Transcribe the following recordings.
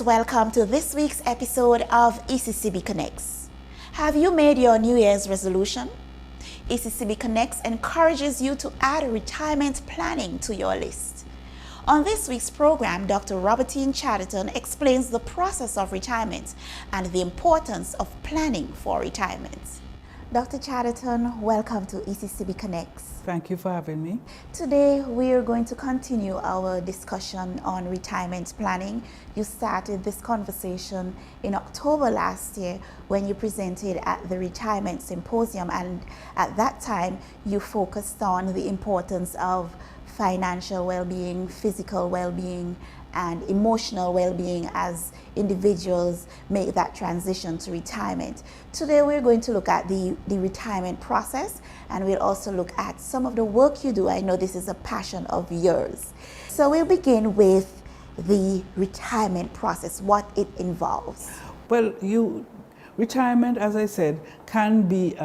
welcome to this week's episode of ECCB Connects. Have you made your New Year's resolution? ECCB Connects encourages you to add retirement planning to your list. On this week's program, Dr. Robertine Chaderton explains the process of retirement and the importance of planning for retirement. Dr. Chaderton, welcome to ECCB Connects. Thank you for having me. Today, we are going to continue our discussion on retirement planning. You started this conversation in October last year when you presented at the Retirement Symposium, and at that time, you focused on the importance of financial well-being, physical well-being, and emotional well-being as individuals make that transition to retirement. Today we're going to look at the retirement process, and we'll also look at some of the work you do. I know this is a passion of yours. So we'll begin with the retirement process, what it involves. Well, retirement, as I said, can be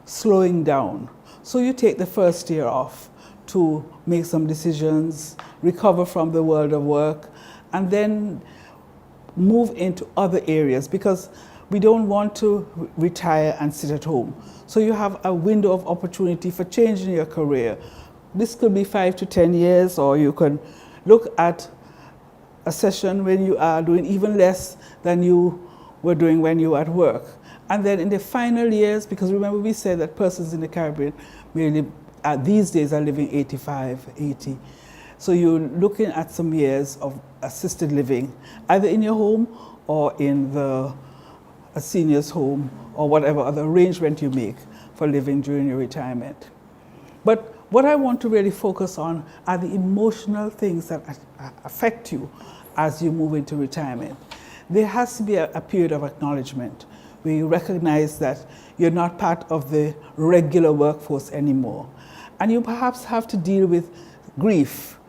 slowing down. So you take the first year off to make some decisions, recover from the world of work, and then move into other areas, because we don't want to retire and sit at home. So you have a window of opportunity for changing your career. This could be 5 to 10 years, or you can look at a session when you are doing even less than you were doing when you were at work. And then in the final years, because remember we said that persons in the Caribbean really these days are living 85, 80. So you're looking at some years of assisted living, either in your home or in a senior's home, or whatever other arrangement you make for living during your retirement. But what I want to really focus on are the emotional things that affect you as you move into retirement. There has to be a period of acknowledgement where you recognize that you're not part of the regular workforce anymore. And you perhaps have to deal with grief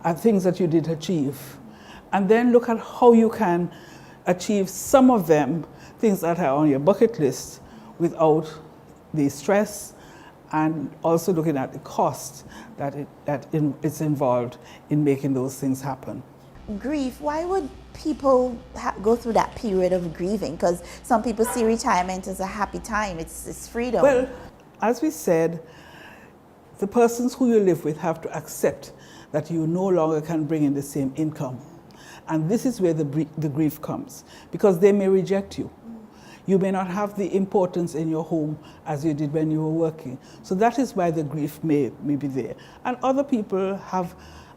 and things that you did achieve. And then look at how you can achieve some of them, things that are on your bucket list, without the stress, and also looking at the cost that is involved in making those things happen. Grief, why would people go through that period of grieving? Because some people see retirement as a happy time, it's freedom. Well, as we said, the persons who you live with have to accept that you no longer can bring in the same income. And this is where the grief comes, because they may reject you. You may not have the importance in your home as you did when you were working. So that is why the grief may be there. And other people have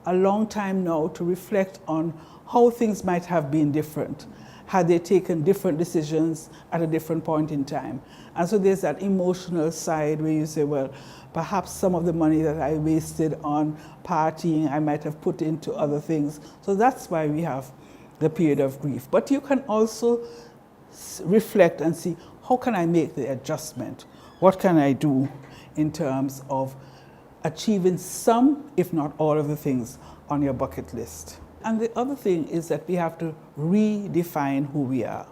a long time now to reflect on how things might have been different had they taken different decisions at a different point in time. And so there's that emotional side where you say, well, perhaps some of the money that I wasted on partying, I might have put into other things. So that's why we have the period of grief. But you can also reflect and see, how can I make the adjustment? What can I do in terms of achieving some, if not all, of the things on your bucket list? And the other thing is that we have to redefine who we are.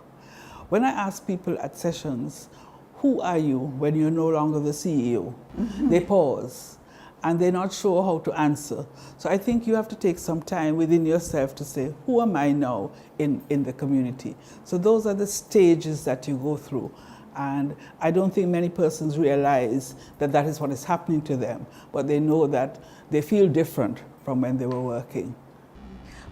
When I ask people at sessions, who are you when you're no longer the CEO? Mm-hmm. They pause and they're not sure how to answer. So I think you have to take some time within yourself to say, who am I now in the community? So those are the stages that you go through. And I don't think many persons realize that that is what is happening to them, but they know that they feel different from when they were working.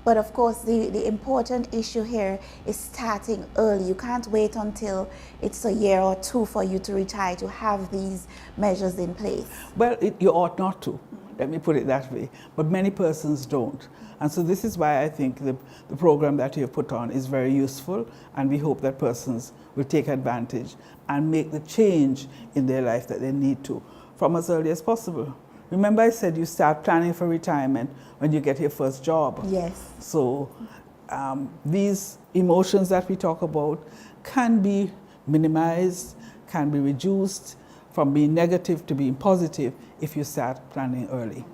But of course, the important issue here is starting early. You can't wait until it's a year or two for you to retire to have these measures in place. Well, you ought not to, let me put it that way. But many persons don't. And so this is why I think the program that you have put on is very useful, and we hope that persons will take advantage and make the change in their life that they need to from as early as possible. Remember I said you start planning for retirement when you get your first job. Yes. So these emotions that we talk about can be minimized, can be reduced from being negative to being positive if you start planning early.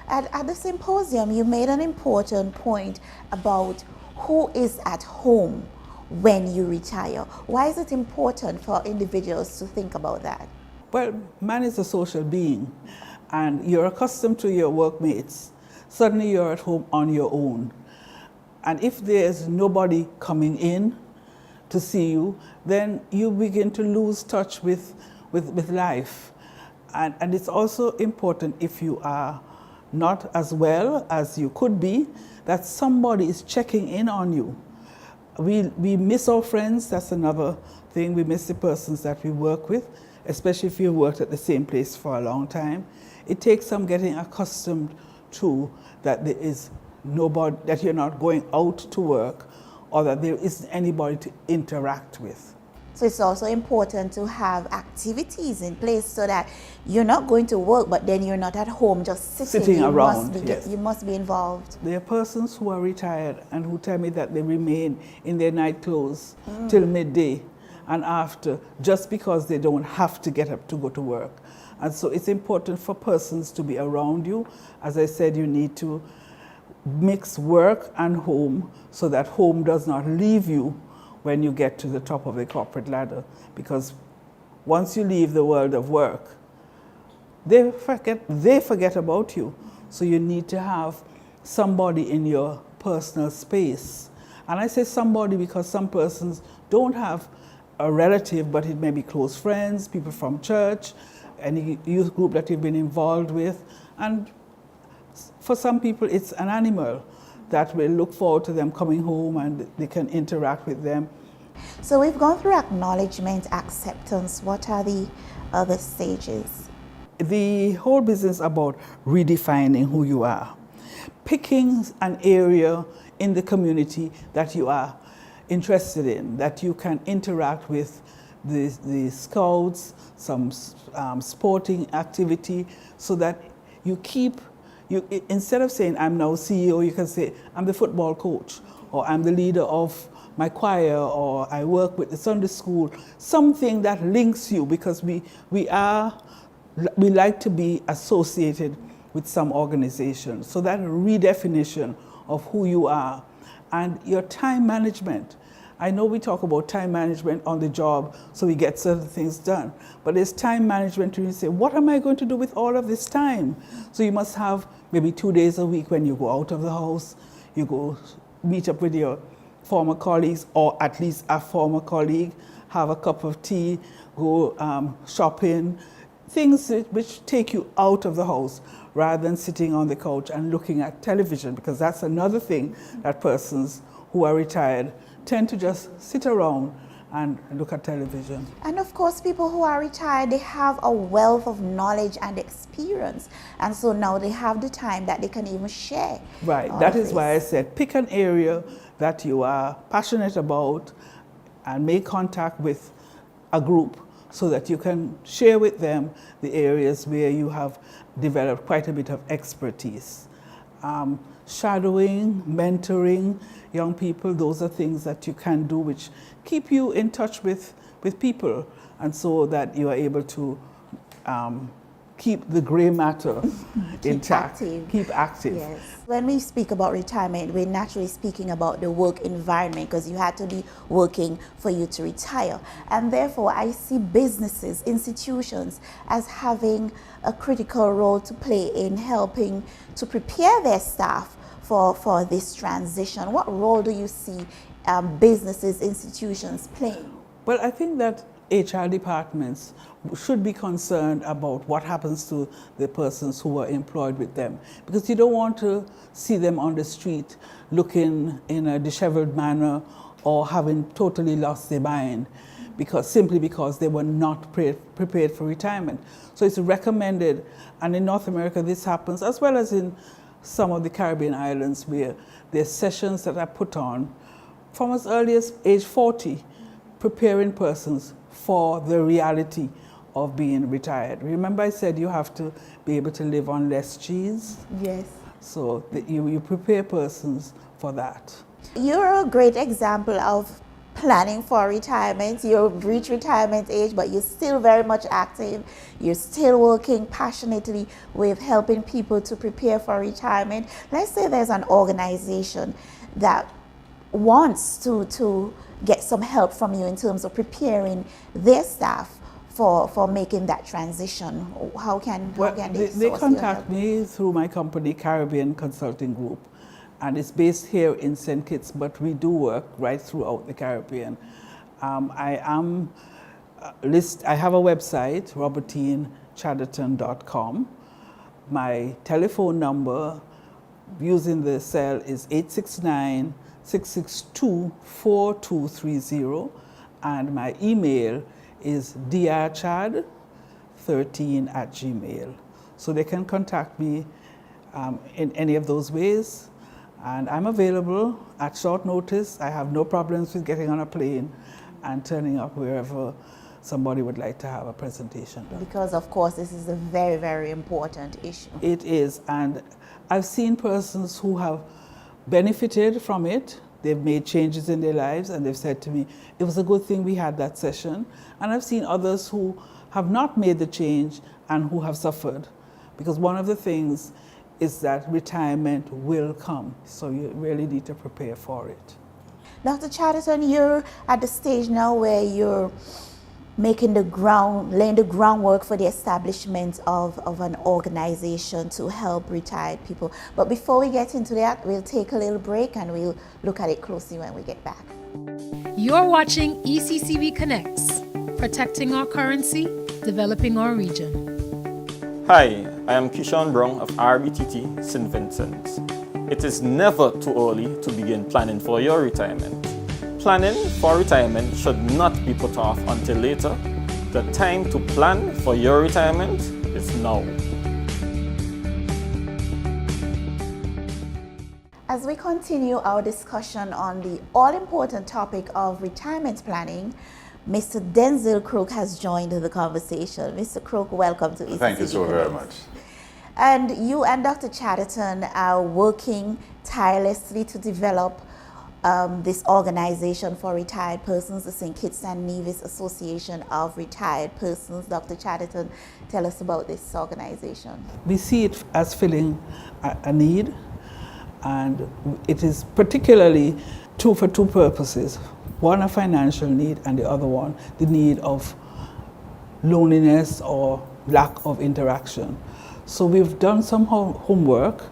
At the symposium, you made an important point about who is at home when you retire. Why is it important for individuals to think about that? Well, man is a social being, and you're accustomed to your workmates. Suddenly you're at home on your own. And if there's nobody coming in to see you, then you begin to lose touch with life. And it's also important, if you are not as well as you could be, that somebody is checking in on you. We miss our friends, that's another thing. We miss the persons that we work with, especially if you worked at the same place for a long time. It takes some getting accustomed to that there is nobody, that you're not going out to work, or that there isn't anybody to interact with. So it's also important to have activities in place so that you're not going to work, but then you're not at home just sitting around. You must be involved. There are persons who are retired and who tell me that they remain in their night clothes till midday and after, just because they don't have to get up to go to work. And so it's important for persons to be around you. As I said, you need to mix work and home so that home does not leave you when you get to the top of the corporate ladder. Because once you leave the world of work, they forget about you. So you need to have somebody in your personal space. And I say somebody because some persons don't have a relative, but it may be close friends, people from church, any youth group that you've been involved with. And for some people, it's an animal that will look forward to them coming home and they can interact with them. So we've gone through acknowledgement, acceptance. What are the other stages? The whole business about redefining who you are. Picking an area in the community that you are interested in, that you can interact with the scouts, some sporting activity, so that you keep, instead of saying, I'm now CEO, you can say, I'm the football coach, or I'm the leader of my choir, or I work with the Sunday school, something that links you, because we like to be associated with some organization. So that redefinition of who you are and your time management. I know we talk about time management on the job, so we get certain things done, but there's time management when you say, what am I going to do with all of this time? So you must have maybe 2 days a week when you go out of the house, you go meet up with your former colleagues, or at least a former colleague, have a cup of tea, go shopping, things which take you out of the house rather than sitting on the couch and looking at television, because that's another thing that persons who are retired tend to just sit around and look at television. And of course, people who are retired, they have a wealth of knowledge and experience. And so now they have the time that they can even share. Right, that is why I said pick an area that you are passionate about and make contact with a group so that you can share with them the areas where you have developed quite a bit of expertise. Shadowing, mentoring young people, those are things that you can do which keep you in touch with people, and so that you are able to keep the gray matter intact. Keep active. Yes. When we speak about retirement, we're naturally speaking about the work environment, because you had to be working for you to retire. And therefore, I see businesses, institutions as having a critical role to play in helping to prepare their staff for this transition. What role do you see businesses, institutions playing? Well, I think that HR departments should be concerned about what happens to the persons who are employed with them, because you don't want to see them on the street looking in a disheveled manner or having totally lost their mind simply because they were not prepared for retirement. So it's recommended, and in North America this happens, as well as in some of the Caribbean islands, where there's sessions that are put on from as early as age 40, preparing persons for the reality of being retired. Remember I said you have to be able to live on less cheese? Yes. So you prepare persons for that. You're a great example of planning for retirement. You've reached retirement age, but you're still very much active. You're still working passionately with helping people to prepare for retirement. Let's say there's an organization that wants to get some help from you in terms of preparing their staff for making that transition. How can they contact me through my company, Caribbean Consulting Group, and it's based here in St. Kitts, but we do work right throughout the Caribbean. I have a website, robertinechaderton.com. My telephone number using the cell is 869-662-4230, and my email is drchad13@gmail. So they can contact me in any of those ways, and I'm available at short notice. I have no problems with getting on a plane and turning up wherever somebody would like to have a presentation done. Because of course this is a very, very important issue. It is, and I've seen persons who have benefited from it. They've made changes in their lives, and they've said to me, it was a good thing we had that session. And I've seen others who have not made the change and who have suffered. Because one of the things is that retirement will come, so you really need to prepare for it. Dr. Chaderton, you're at the stage now where you're laying the groundwork for the establishment of an organization to help retired people. But before we get into that, we'll take a little break and we'll look at it closely when we get back. You're watching ECCB Connects, protecting our currency, developing our region. Hi, I am Kishan Brown of RBTT St. Vincent. It is never too early to begin planning for your retirement. Planning for retirement should not be put off until later. The time to plan for your retirement is now. As we continue our discussion on the all-important topic of retirement planning, Mr. Denzel Crook has joined the conversation. Mr. Crook, welcome to ECCB. Thank you so very much. And you and Dr. Chaderton are working tirelessly to develop this organization for retired persons, the St. Kitts and Nevis Association of Retired Persons. Dr. Chaderton, tell us about this organization. We see it as filling a need, and it is particularly for two purposes. One, a financial need, and the other one, the need of loneliness or lack of interaction. So we've done some homework.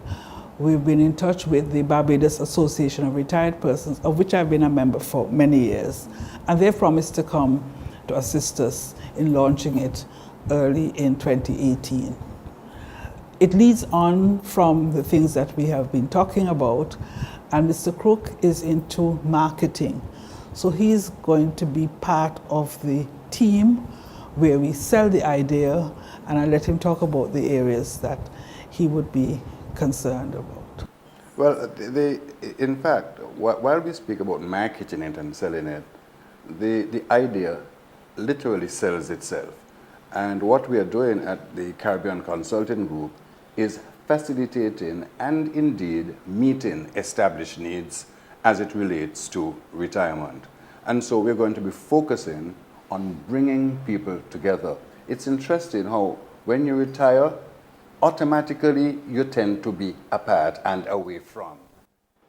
We've been in touch with the Barbados Association of Retired Persons, of which I've been a member for many years, and they've promised to come to assist us in launching it early in 2018. It leads on from the things that we have been talking about, and Mr. Crook is into marketing. So he's going to be part of the team where we sell the idea, and I let him talk about the areas that he would be concerned about. Well, in fact, while we speak about marketing it and selling it, the idea literally sells itself. And what we are doing at the Caribbean Consulting Group is facilitating and indeed meeting established needs as it relates to retirement. And so we're going to be focusing on bringing people together. It's interesting how when you retire, automatically you tend to be apart and away from.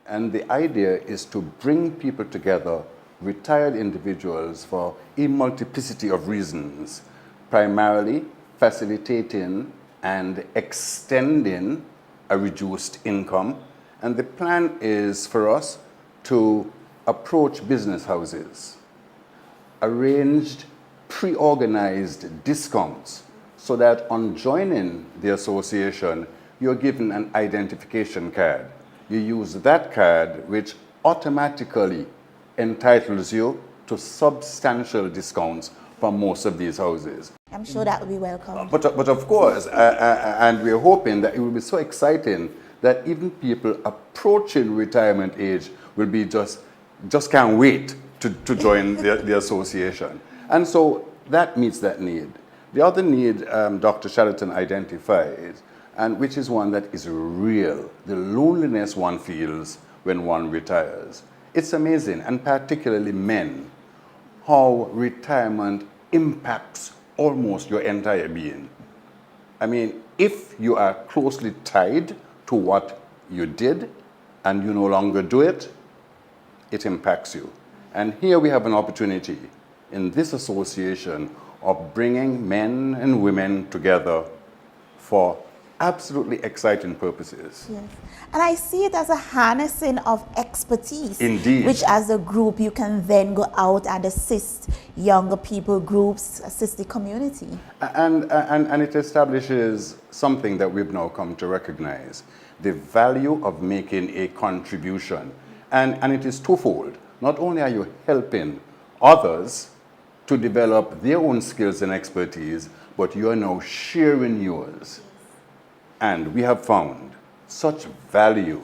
And the idea is to bring people together, retired individuals, for a multiplicity of reasons, primarily facilitating and extending a reduced income. And the plan is for us to approach business houses, arranged pre-organized discounts, so that on joining the association, you're given an identification card. You use that card, which automatically entitles you to substantial discounts from most of these houses. I'm sure that will be welcome. But of course, and we're hoping that it will be so exciting that even people approaching retirement age will be just can't wait to join the association. And so that meets that need. The other need Dr. Chaderton identified, and which is one that is real, the loneliness one feels when one retires. It's amazing, and particularly men, how retirement impacts almost your entire being. I mean, if you are closely tied to what you did and you no longer do it, it impacts you. And here we have an opportunity in this association of bringing men and women together for absolutely exciting purposes. Yes. And I see it as a harnessing of expertise. Indeed. Which as a group you can then go out and assist younger people groups, assist the community. And it establishes something that we've now come to recognize, the value of making a contribution. And it is twofold. Not only are you helping others to develop their own skills and expertise, but you are now sharing yours. And we have found such value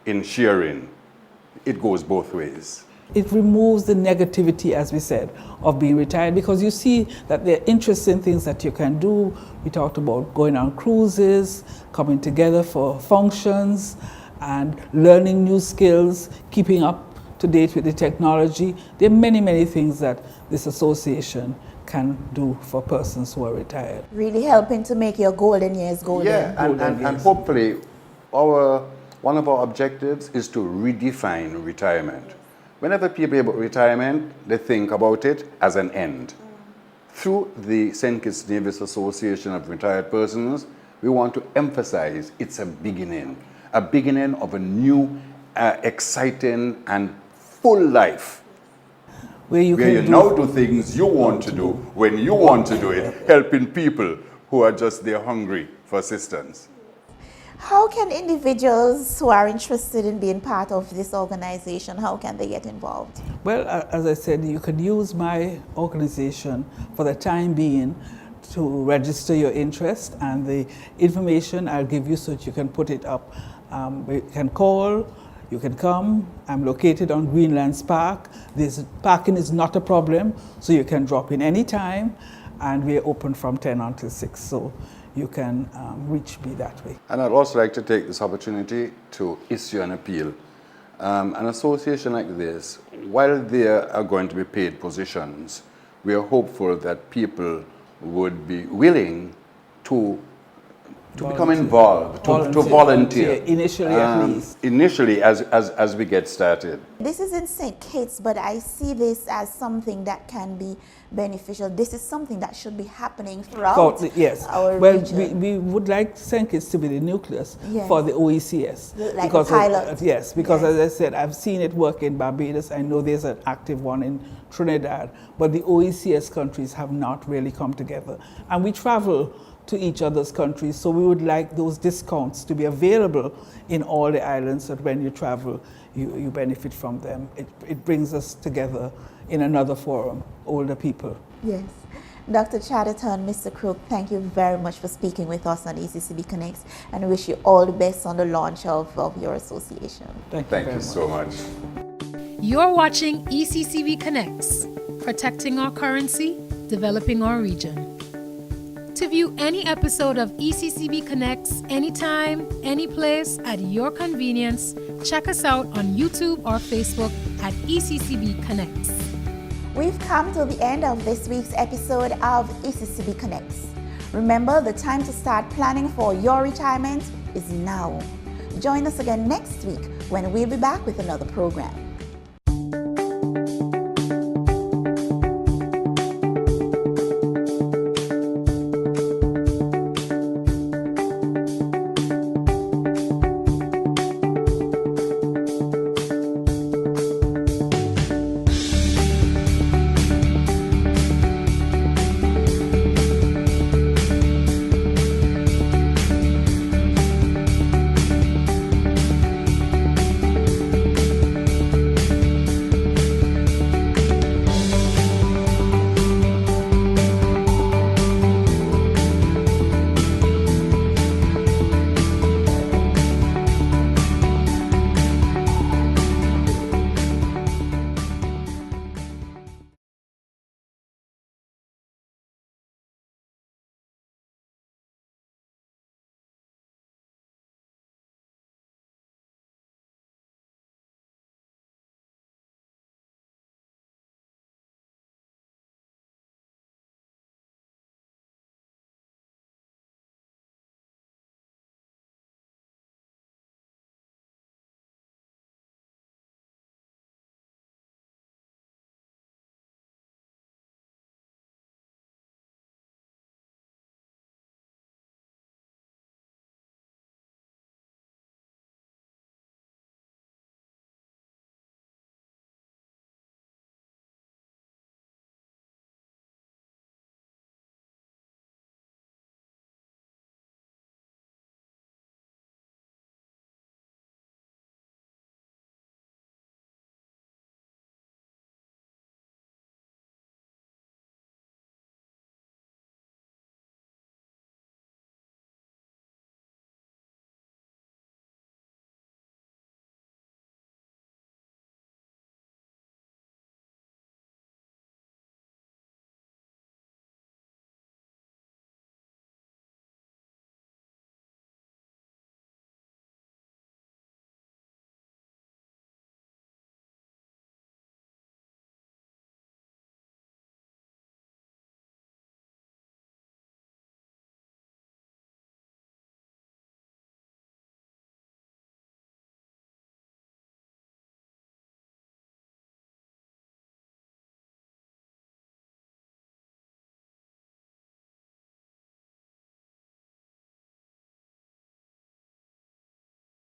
in sharing. It goes both ways. It removes the negativity, as we said, of being retired, because you see that there are interesting things that you can do. We talked about going on cruises, coming together for functions, and learning new skills, keeping up to date with the technology. There are many, many things that this association can do for persons who are retired. Really helping to make your golden years golden. Yeah, and hopefully one of our objectives is to redefine retirement. Whenever people hear about retirement, they think about it as an end. Through the St. Kitts Nevis Association of Retired Persons, we want to emphasize it's a beginning of a new, exciting and full life. Where you now do things you want to do, when you want to do it, helping people who are just there hungry for assistance. How can individuals who are interested in being part of this organization, how can they get involved? Well, as I said, you can use my organization for the time being to register your interest, and the information I'll give you so that you can put it up. You can call, you can come. I'm located on Greenlands Park. Parking is not a problem, so you can drop in any time, and we're open from 10 until 6, so you can reach me that way. And I'd also like to take this opportunity to issue an appeal. An association like this, while there are going to be paid positions, we are hopeful that people would be willing to become involved, to volunteer. Initially, at least. Initially, as we get started. This is in St. Kitts, but I see this as something that can be beneficial. This is something that should be happening throughout our region. We would like St. Kitts to be the nucleus Yes. for the OECS. Like a pilot. Because as I said, I've seen it work in Barbados. I know there's an active one in Trinidad, but the OECS countries have not really come together. And we travel to each other's countries, so we would like those discounts to be available in all the islands, so that when you travel, you benefit from them. It brings us together in another forum, older people. Yes. Dr. Chaderton, Mr. Crook, thank you very much for speaking with us on ECCB Connects, and wish you all the best on the launch of your association. Thank you so much. You're watching ECCB Connects, protecting our currency, developing our region. To view any episode of ECCB Connects anytime, any place, at your convenience, check us out on YouTube or Facebook at ECCB Connects. We've come to the end of this week's episode of ECCB Connects. Remember, the time to start planning for your retirement is now. Join us again next week when we'll be back with another program.